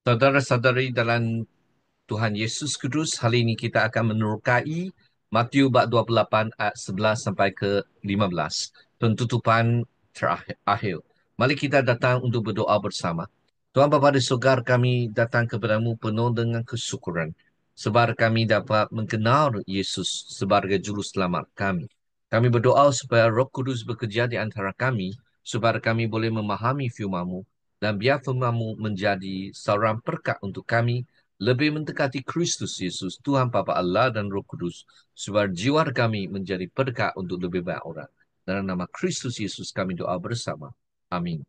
Saudara-saudari dalam Tuhan Yesus Kudus, hari ini kita akan menerokai Matius bab 28 ayat 11 sampai ke 15. Pentutupan terakhir. Mari kita datang untuk berdoa bersama. Tuhan Bapa di surga, kami datang kepadamu penuh dengan kesyukuran. Sebab kami dapat mengenal Yesus sebagai juru selamat kami. Kami berdoa supaya Roh Kudus bekerja di antara kami, supaya kami boleh memahami firman-Mu, dan biar firman-Mu menjadi seorang berkat untuk kami, lebih mendekati Kristus Yesus, Tuhan Bapa Allah dan Roh Kudus, supaya jiwa kami menjadi berkat untuk lebih banyak orang. Dalam nama Kristus Yesus kami doa bersama. Amin.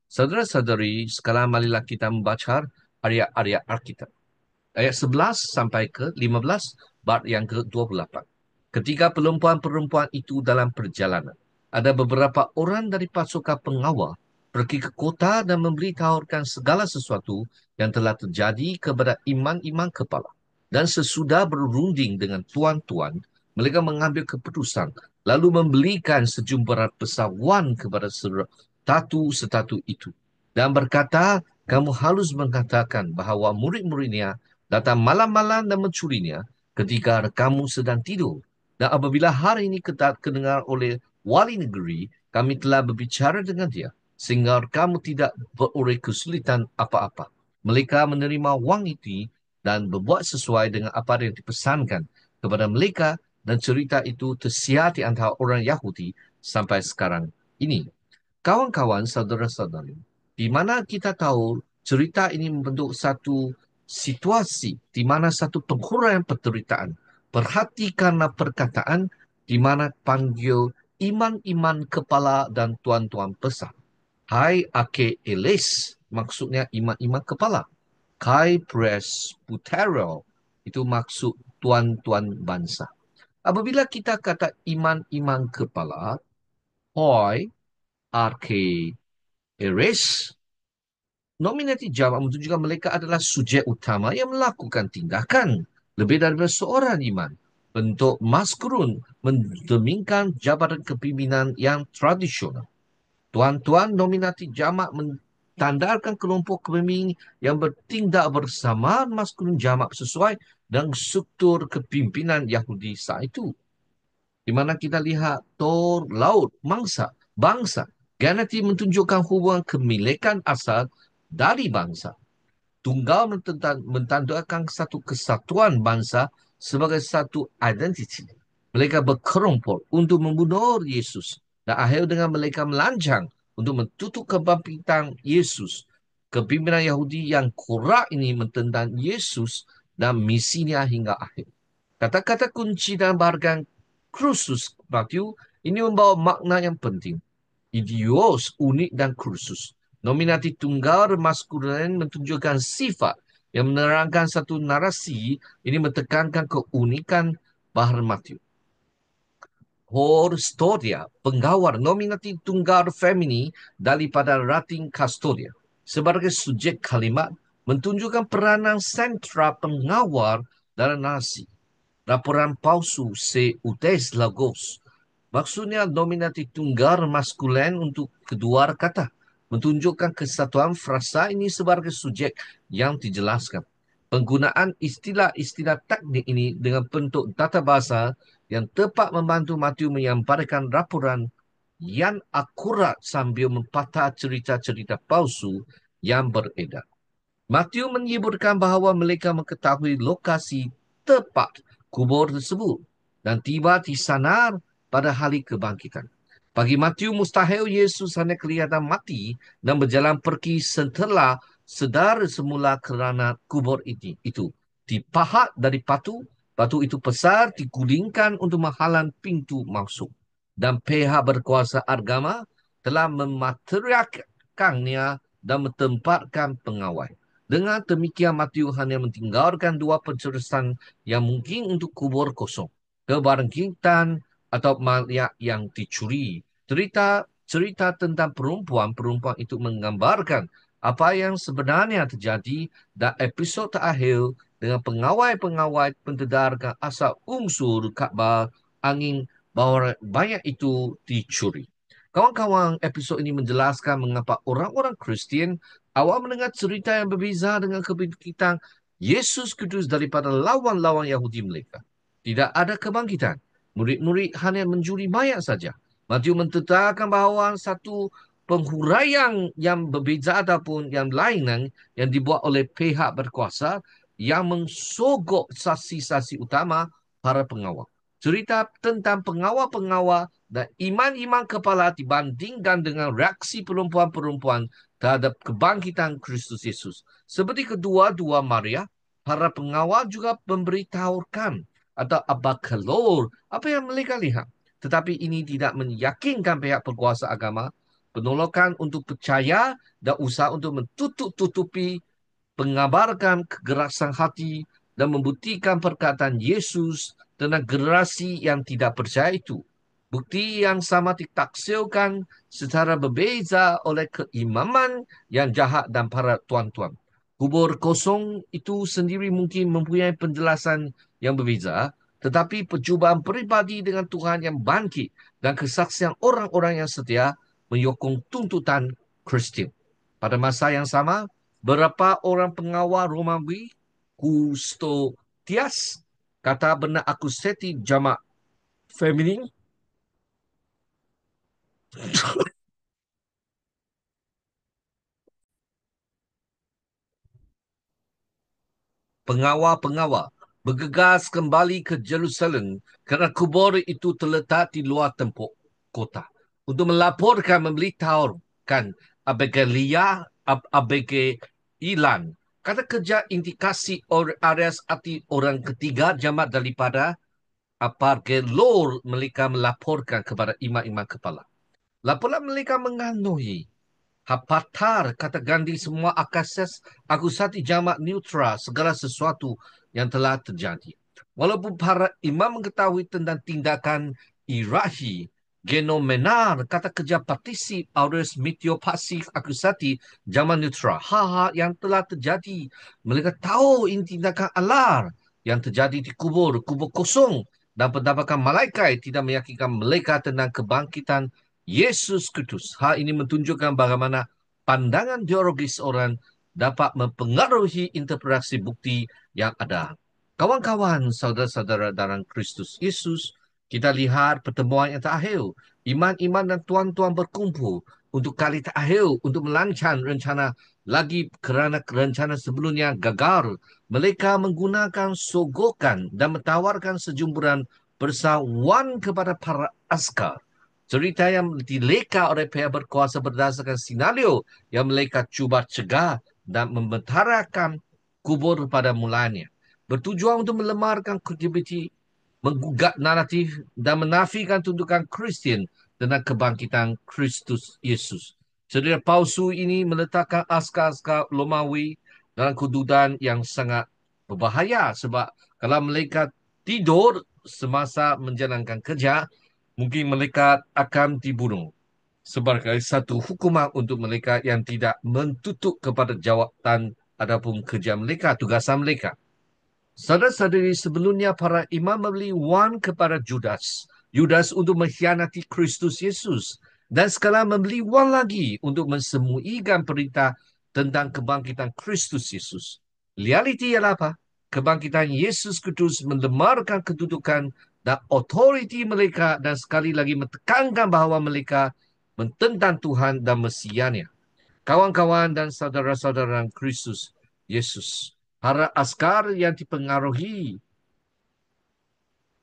Saudara-saudari, sekarang marilah kita membaca ayat-ayat Alkitab. Ayat 11 sampai ke 15, bab yang ke-28. Ketika perempuan-perempuan itu dalam perjalanan, ada beberapa orang dari pasukan pengawal pergi ke kota dan memberitahukan segala sesuatu yang telah terjadi kepada imam-imam kepala. Dan sesudah berunding dengan tuan-tuan, mereka mengambil keputusan, lalu membelikan sejumlah besar wang kepada satu itu. Dan berkata, kamu harus mengatakan bahawa murid-muridnya datang malam-malam dan mencurinya ketika kamu sedang tidur. Dan apabila hari ini kedengar oleh wali negeri, kami telah berbicara dengan dia, sehingga kamu tidak beroleh kesulitan apa-apa. Mereka menerima wang itu dan berbuat sesuai dengan apa yang dipesankan kepada mereka, dan cerita itu tersiar di antara orang Yahudi sampai sekarang ini. Kawan-kawan, saudara-saudari, di mana kita tahu cerita ini membentuk satu situasi di mana satu penghuraian penderitaan. Perhatikanlah perkataan di mana panggil iman-iman kepala dan tuan-tuan besar. Hai ake eles, maksudnya iman-iman kepala. Kai presbutero, itu maksud tuan-tuan bangsa. Apabila kita kata iman-iman kepala, hoi, arke, eres, nominatif jamak menunjukkan mereka adalah subjek utama yang melakukan tindakan lebih daripada seorang iman. Bentuk maskulin mencerminkan jabatan kepimpinan yang tradisional. Tuan-tuan nominatif jamak mentandakan kelompok kepemimpin yang bertindak bersama maskulin jamak sesuai dengan struktur kepimpinan Yahudi saat itu. Di mana kita lihat Tor, laut, mangsa, bangsa. Ganati menunjukkan hubungan kemilikan asal dari bangsa. Tunggal mentandakan satu kesatuan bangsa sebagai satu identiti. Mereka berkelompok untuk membunuh Yesus. Dan akhir dengan mereka melancang untuk mentutup kebangkitan Yesus. Kepimpinan Yahudi yang kurak ini mententang Yesus dan misinya hingga akhir. Kata-kata kunci dalam bahagian kursus Matthew ini membawa makna yang penting. Idios, unik dan kursus. Nominatif tunggal maskulin menunjukkan sifat yang menerangkan satu narasi ini mentekankan keunikan bahar Matthew. Storia, penggawar nominatif tunggal femini daripada Latin custodia. Sebagai subjek kalimat, menunjukkan peranan sentral pengawal dalam narasi. Laporan palsu se utes lagos. Maksudnya nominatif tunggal maskulen untuk kedua kata. Menunjukkan kesatuan frasa ini sebagai subjek yang dijelaskan. Penggunaan istilah-istilah teknik ini dengan bentuk tata bahasa yang tepat membantu Matthew menyampaikan laporan yang akurat sambil mempatah cerita-cerita palsu yang beredar. Matthew menyebutkan bahawa mereka mengetahui lokasi tepat kubur tersebut dan tiba di sana pada hari kebangkitan. Bagi Matthew, mustahil Yesus hanya kelihatan mati dan berjalan pergi setelah sedar semula kerana kubur itu dipahat dari batu itu besar digulingkan untuk menghalang pintu masuk. Dan pihak berkuasa agama telah mematerialkannya dan menempatkan pengawal. Dengan demikian, Matthew hanya mentinggalkan dua penjelasan yang mungkin untuk kubur kosong. Kebangkitan atau mayat yang dicuri. Cerita tentang perempuan itu menggambarkan apa yang sebenarnya terjadi dan episod terakhir dengan pengawal-pengawal pendedarkan asal unsur Kaabah angin bahawa banyak itu dicuri. Kawan-kawan, episod ini menjelaskan mengapa orang-orang Kristian Awak mendengar cerita yang berbeza dengan kebangkitan Yesus Kudus daripada lawan-lawan Yahudi mereka. Tidak ada kebangkitan. Murid-murid hanya mencuri mayat saja. Matius mentetapkan bahawa satu penghuraian yang berbeza ataupun yang lain yang dibuat oleh pihak berkuasa yang mensogok saksi-saksi utama para pengawal. Cerita tentang pengawal-pengawal dan iman-iman kepala dibandingkan dengan reaksi perempuan-perempuan terhadap kebangkitan Kristus Yesus. Seperti kedua-dua Maria, para pengawal juga memberitahukan atau abakalor apa yang mereka lihat. Tetapi ini tidak meyakinkan pihak berkuasa agama penolakan untuk percaya dan usaha untuk menutup-tutupi mengabarkan kegerasan hati dan membuktikan perkataan Yesus tentang generasi yang tidak percaya itu. Bukti yang sama ditaksirkan secara berbeza oleh keimaman yang jahat dan para tuan-tuan. Kubur kosong itu sendiri mungkin mempunyai penjelasan yang berbeza, tetapi percubaan peribadi dengan Tuhan yang bangkit dan kesaksian orang-orang yang setia menyokong tuntutan Kristian. Pada masa yang sama, berapa orang pengawal Romawi, Kustodias, kata benda akusatif jamak feminin, pengawal-pengawal bergegas kembali ke Jerusalem kerana kubur itu terletak di luar tempuk kota untuk melaporkan, memberitahukan Abigail, Ilan. Kata kerja indikasi Arias arti orang ketiga jamak daripada Abigail mereka melaporkan kepada imam-imam kepala. Laporan mereka menganui Hapatar kata Gandhi semua akusati jamak neutral segala sesuatu yang telah terjadi. Walaupun para imam mengetahui tentang tindakan irahi, genomenar kata kerja partisip auris mitio pasif akusati jamak neutral. Hal-hal yang telah terjadi. Mereka tahu ini tindakan alar yang terjadi di kubur kosong dan pendapatkan malaikat tidak meyakinkan mereka tentang kebangkitan Yesus Kristus. Hal ini menunjukkan bagaimana pandangan teologis orang dapat mempengaruhi interpretasi bukti yang ada. Kawan-kawan, saudara-saudara dalam Kristus Yesus, kita lihat pertemuan yang terakhir. Iman-iman dan tuan-tuan berkumpul untuk kali terakhir untuk melancang rencana lagi kerana rencana sebelumnya gagal. Mereka menggunakan sogokan dan menawarkan sejumburan persawan kepada para askar. Cerita yang dileka oleh pihak berkuasa berdasarkan senario yang mereka cuba cegah dan mementarakan kubur pada mulanya. Bertujuan untuk melemarkan kredibiliti, menggugat naratif dan menafikan tuntukan Kristian tentang kebangkitan Kristus Yesus. Cerita palsu ini meletakkan askar-askar Romawi dalam kedudukan yang sangat berbahaya sebab kalau mereka tidur semasa menjalankan kerja, mungkin mereka akan dibunuh sebagai satu hukuman untuk mereka yang tidak mentutup kepada jawatan adapun kerja mereka, tugasan mereka. Saudara-saudari, sebelumnya para imam memberi wang kepada Judas. Judas untuk mengkhianati Kristus Yesus. Dan sekarang memberi wang lagi untuk mensemuikan berita tentang kebangkitan Kristus Yesus. Realiti ialah apa? Kebangkitan Yesus Kristus mendemarkan kedudukan dan otoriti mereka dan sekali lagi menekankan bahawa mereka mententang Tuhan dan Mesianya. Kawan-kawan dan saudara-saudara Kristus Yesus, para askar yang dipengaruhi,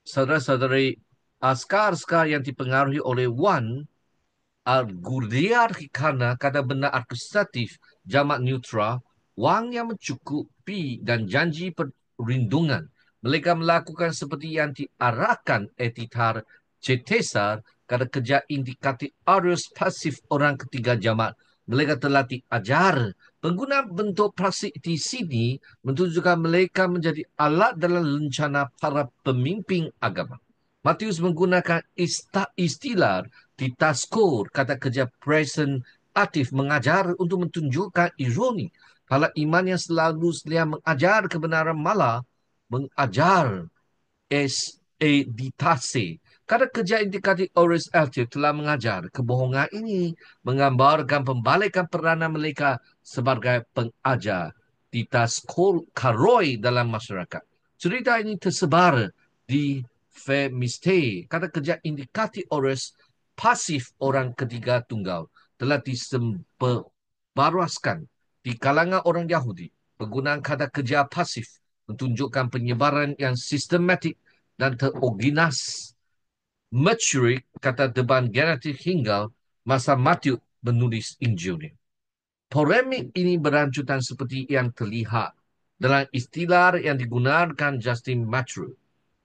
saudara-saudari, askar-askar yang dipengaruhi oleh Wan Al-Gurdiar Hikana kata benda akusatif jamak neutral, wang yang mencukupi dan janji perlindungan. Mereka melakukan seperti yang diarahkan Etitar Cetesar kata kerja indikatif arius pasif orang ketiga jamak. Mereka telah diajar. Penggunaan bentuk praksik di sini menunjukkan mereka menjadi alat dalam rencana para pemimpin agama. Matius menggunakan istilah ditaskur kata kerja present aktif mengajar untuk menunjukkan ironi. Kalau iman yang selalu selia mengajar kebenaran malah mengajar editase Karena kerja indikatif Oris Altius telah mengajar kebohongan ini menggambarkan pembalikan peranan mereka sebagai pengajar di Taskolkaroi dalam masyarakat. Cerita ini tersebar di Femiste. Kata kerja indikatif Oris pasif orang ketiga tunggal telah disebarluaskan di kalangan orang Yahudi. Penggunaan kata kerja pasif menunjukkan penyebaran yang sistematik dan terorganisasi Mature kata deban genetik hingga masa Matius menulis Injilnya. Polemik ini berlanjutan seperti yang terlihat dalam istilah yang digunakan Justin Martyr.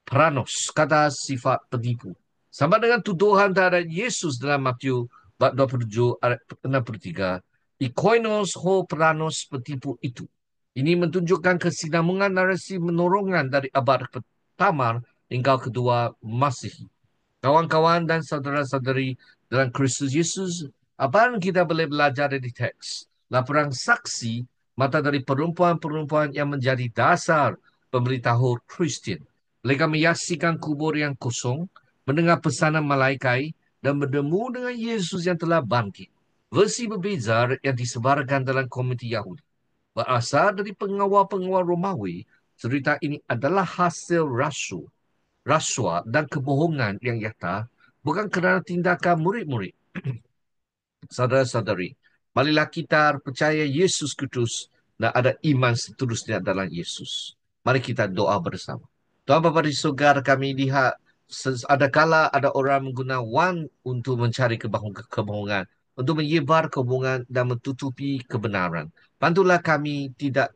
Pranos, kata sifat penipu. Sama dengan tuduhan terhadap Yesus dalam Matius bab 27 ayat 63. Ikoinos ho pranos penipu itu. Ini menunjukkan kesinambungan narasi menorongan dari abad pertama hingga kedua Masihi. Kawan-kawan dan saudara-saudari dalam Kristus Yesus, apa yang kita boleh belajar dari teks? Laporan saksi mata dari perempuan-perempuan yang menjadi dasar pemberitahuan Kristen. Mereka menyaksikan kubur yang kosong, mendengar pesanan malaikat, dan bertemu dengan Yesus yang telah bangkit. Versi berbeza yang disebarkan dalam komuniti Yahudi. Berasal dari pengawal-pengawal Romawi, cerita ini adalah hasil rasuah dan kebohongan yang nyata bukan kerana tindakan murid-murid. Saudara-saudari, marilah kita percaya Yesus Kristus dan ada iman seterusnya dalam Yesus. Mari kita doa bersama. Tuhan Bapa di surga, kami lihat ada kala ada orang menggunakan wang untuk mencari kebohongan, untuk menyebar kebohongan dan menutupi kebenaran. Bantulah kami tidak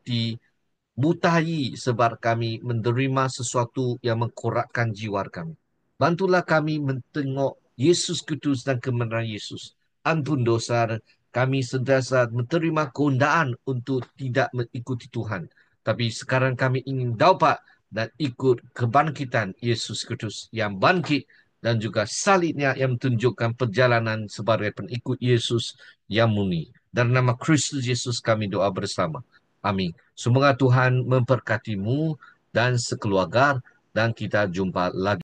butai sebab kami menerima sesuatu yang mengkorakkan jiwa kami. Bantulah kami mentengok Yesus Kristus dan kebenaran Yesus. Ampun dosa kami sentiasa menerima keundaan untuk tidak mengikuti Tuhan. Tapi sekarang kami ingin dapat dan ikut kebangkitan Yesus Kristus yang bangkit dan juga salibnya yang menunjukkan perjalanan sebagai pengikut Yesus yang murni. Dalam nama Kristus Yesus kami doa bersama. Amin. Semoga Tuhan memberkatimu dan sekeluarga dan kita jumpa lagi.